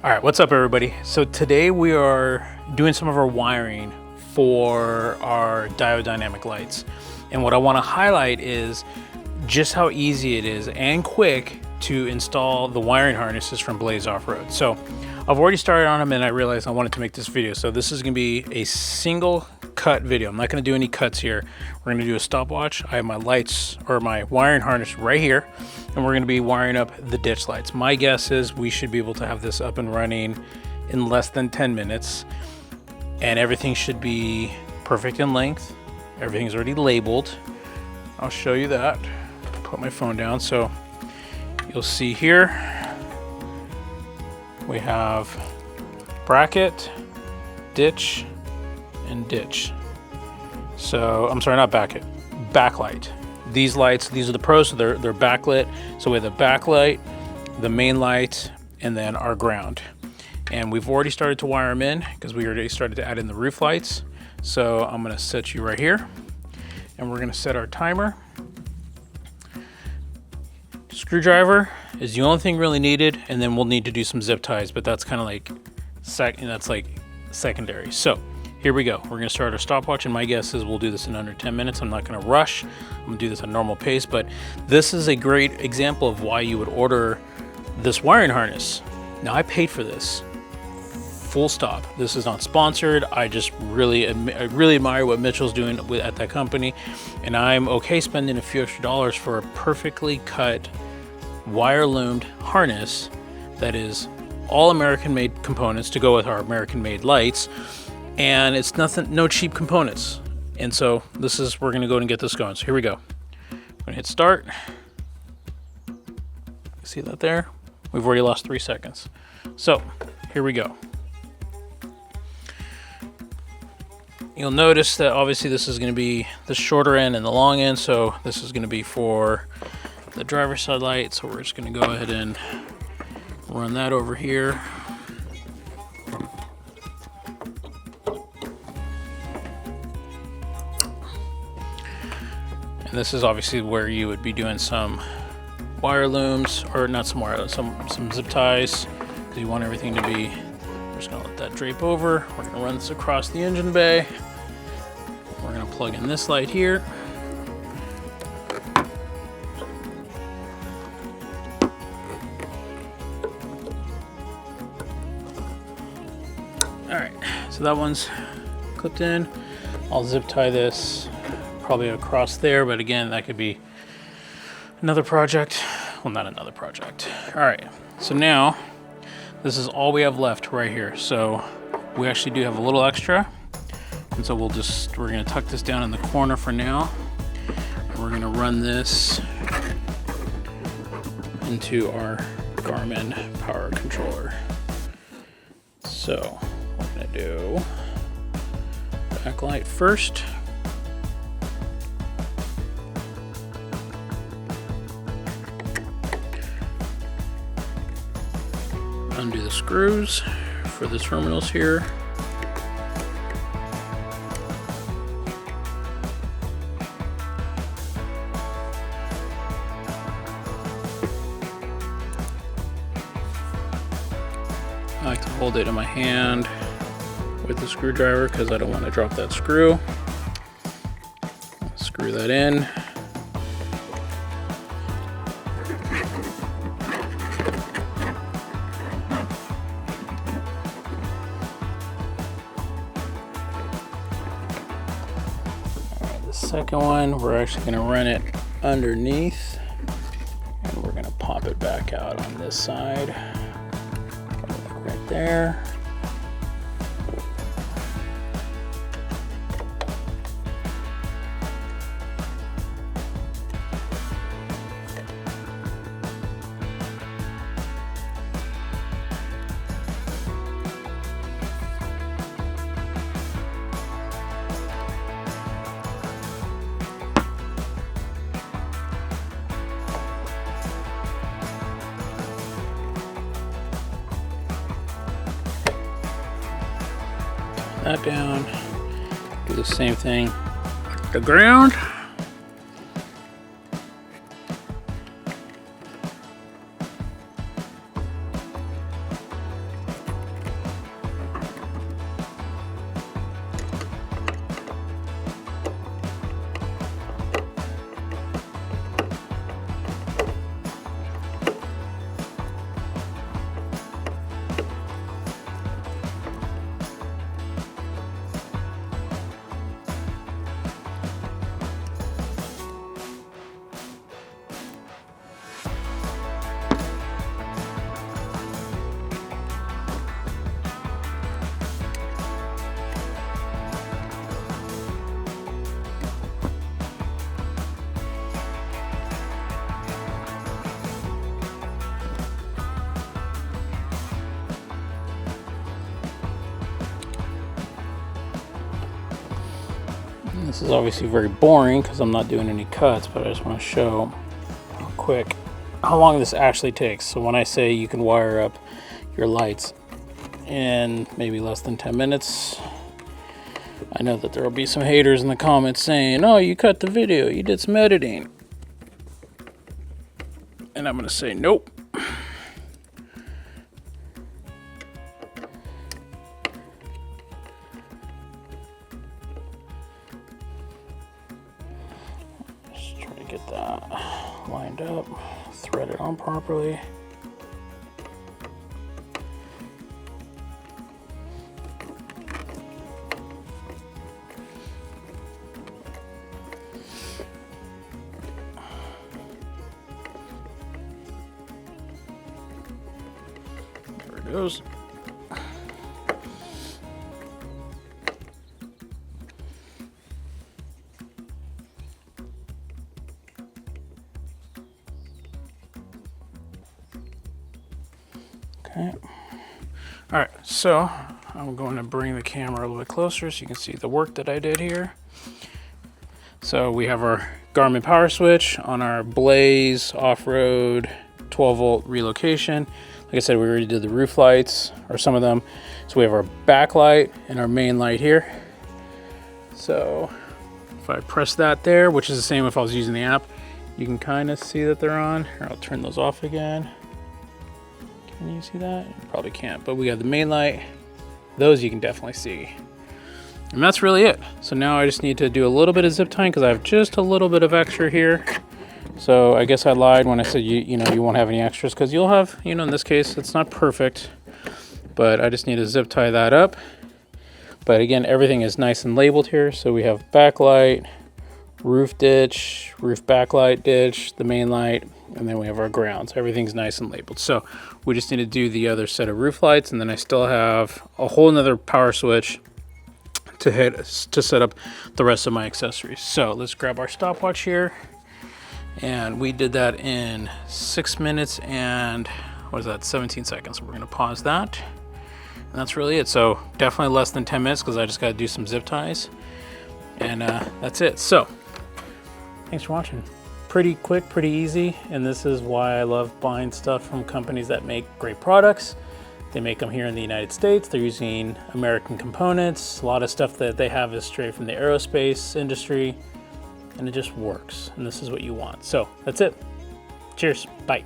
All right, what's up everybody? So today we are doing some of our wiring for our Diode Dynamic lights. And what I want to highlight is just how easy it is and quick to install the wiring harnesses from Blaze Off-Road. So I've already started on them and I realized I wanted to make this video. So this is gonna be a single cut video. I'm not gonna do any cuts here. We're gonna do a stopwatch. I have my lights or my wiring harness right here, and we're gonna be wiring up the ditch lights. My guess is we should be able to have this up and running in less than 10 minutes, and everything should be perfect in length. Everything's already labeled. I'll show you that. Put my phone down. So you'll see here, we have bracket, ditch, and ditch. So I'm sorry, not bracket, backlight. These lights, these are the pros, so they're backlit. So we have the backlight, the main light, and then our ground. And we've already started to wire them in because we already started to add in the roof lights. So I'm gonna set you right here, and we're gonna set our timer. Screwdriver is the only thing really needed, and then we'll need to do some zip ties, but that's kind of like secondary. So here we go. We're gonna start our stopwatch, and my guess is we'll do this in under 10 minutes. I'm not gonna rush. I'm gonna do this at normal pace, but this is a great example of why you would order this wiring harness. Now I paid for this, full stop. This is not sponsored. I just really admire what Mitchell's doing at that company, and I'm okay spending a few extra dollars for a perfectly cut wire loomed harness that is all American made components to go with our American made lights, and it's nothing, no cheap components. And so this is, we're gonna go and get this going. So here we go. I'm gonna hit start. See that there? We've already lost 3 seconds. So here we go. You'll notice that obviously this is gonna be the shorter end and the long end. So this is gonna be for the driver's side light. So we're just gonna go ahead and run that over here. And this is obviously where you would be doing some wire looms, or not some wire looms, some zip ties, because you want everything to be, we're just gonna let that drape over. We're gonna run this across the engine bay. We're gonna plug in this light here. All right, so that one's clipped in. I'll zip tie this probably across there, but again, that could be another project. Well, not another project. All right, so now this is all we have left right here. So we actually do have a little extra, and so we're gonna tuck this down in the corner for now, and we're gonna run this into our Garmin power controller. So we're gonna do backlight first. Undo the screws for the terminals here. I like to hold it in my hand with the screwdriver because I don't want to drop that screw. Screw that in. Second one, we're actually going to run it underneath, and we're going to pop it back out on this side, right there. That down, do the same thing, the ground, This is obviously very boring because I'm not doing any cuts, but I just want to show real quick how long this actually takes. So when I say you can wire up your lights in maybe less than 10 minutes, I know that there will be some haters in the comments saying, oh, you cut the video, you did some editing. And I'm going to say, nope. Just try to get that lined up, thread it on properly. There it goes. Okay. All right, so I'm going to bring the camera a little bit closer so you can see the work that I did here. So we have our Garmin power switch on our Blaze off-road 12-volt relocation. Like I said, we already did the roof lights, or some of them. So we have our backlight and our main light here. So if I press that there, which is the same if I was using the app, you can kind of see that they're on. Here, I'll turn those off again. Can you see that? You probably can't, but we have the main light. Those you can definitely see. And that's really it. So now I just need to do a little bit of zip tying because I have just a little bit of extra here. So I guess I lied when I said you know you won't have any extras, because you'll have, you know, in this case it's not perfect, but I just need to zip tie that up. But again, everything is nice and labeled here. So we have backlight, roof ditch, roof backlight ditch, the main light, and then we have our grounds. Everything's nice and labeled. So we just need to do the other set of roof lights, and then I still have a whole nother power switch to set up the rest of my accessories. So let's grab our stopwatch here. And we did that in 6 minutes and what is that, 17 seconds. So we're gonna pause that. And that's really it. So definitely less than 10 minutes because I just gotta do some zip ties. And that's it. So thanks for watching. Pretty quick, pretty easy. And this is why I love buying stuff from companies that make great products. They make them here in the United States. They're using American components. A lot of stuff that they have is straight from the aerospace industry, and it just works. And this is what you want. So that's it. Cheers. Bye.